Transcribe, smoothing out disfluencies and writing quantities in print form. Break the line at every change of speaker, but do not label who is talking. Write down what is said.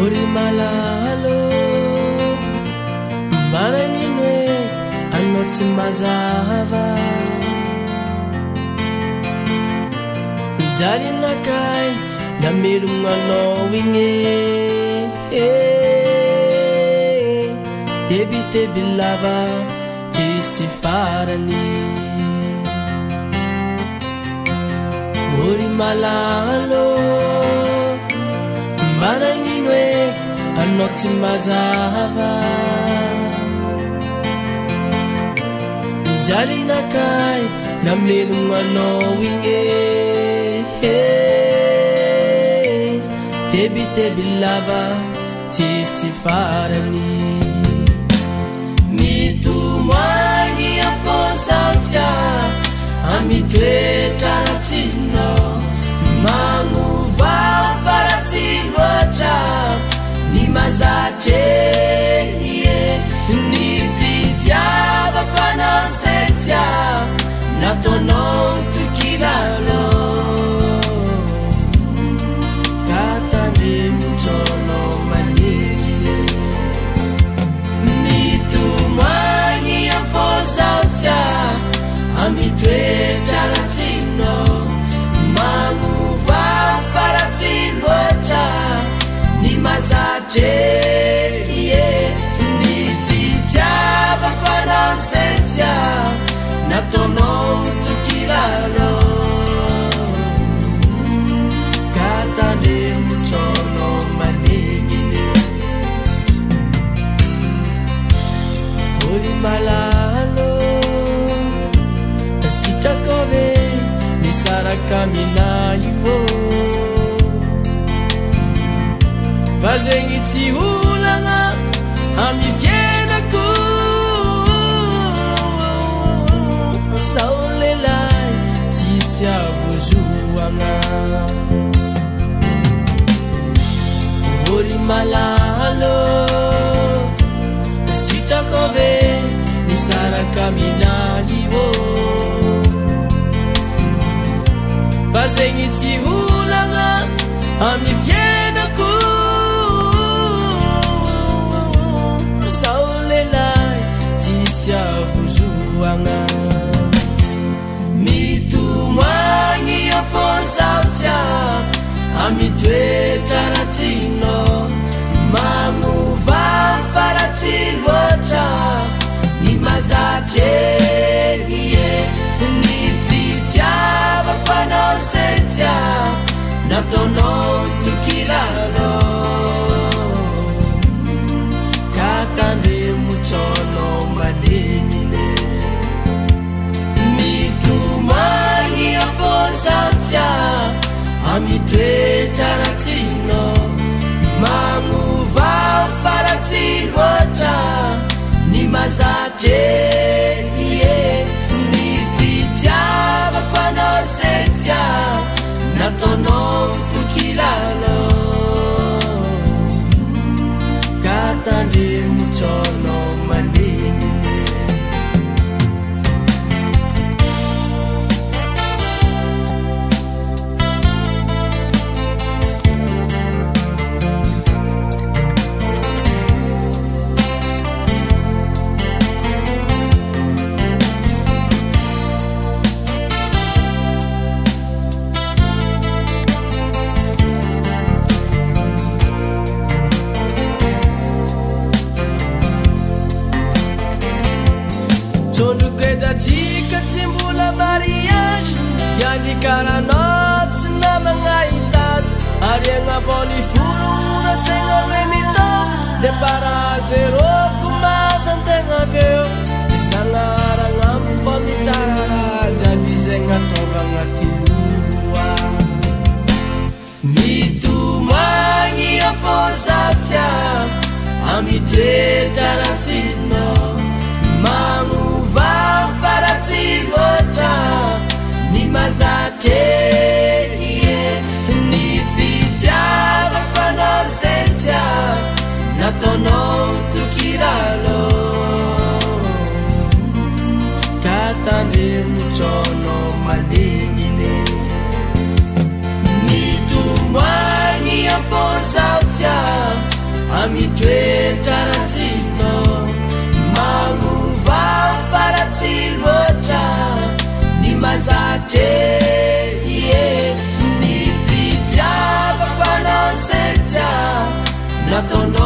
Ori malalo Maranine Anoti mazava Jari nakai Namiru ngano winge Tebi tebi lava Kisi farani Ori malalo Maranginwe anoti mazava Jali nakai namlelu ngano winge Tebi tebi lava tisi farani Mitu mwangi apo sautia Amitwe taratino Manguva faratilwacha Ni mazate Ni vidyava panasetia Natonon tukilalo Katande muchono manile Mitu mwangi apo sautia Amitwe taratino Mamuva faratilwacha Ni mazate Ni vidyava panasetia Natonon tukilalo Katande muchono manigine Ori malalo Sitakove Nisarakamina ivo Fazendo tiulanga Amivienako Saulelai Tisia buzuanga Ori malalo Sitakove Nisarakamina ivo Fazendo tiulanga Amivienako Saulelai Tisia buzuanga Mitu mwangi opon sautia Amitwe taratino Mamuva faratilwacha Ni mazate Ni vidyava panasetia Natonon tukilalo Katande muchono manenine Mitu mwangi apo sautia Amitwe taratino Mamuva faratilwacha Ni mazate Ni vidyava panasetia Natonon tukilalo Katande muchono manenine Tika timbula mariage Yagi karanot na mga edad Arianga polifuro senga remito De para zero kumasan tenga veo Isangarang ang pamicara Jabi zenga tovang atilua Mitu mangi apo sa amitoetra ratsino manova faratsy loatra ny mazatreie ny fitiavako zay tia nataonao tokiralo ka tandremotrano malenine mitomboagny ampozaotia amitoetra ratsino manova faratsy loatra ny mazatreie ny fitiavako zay tia nataonao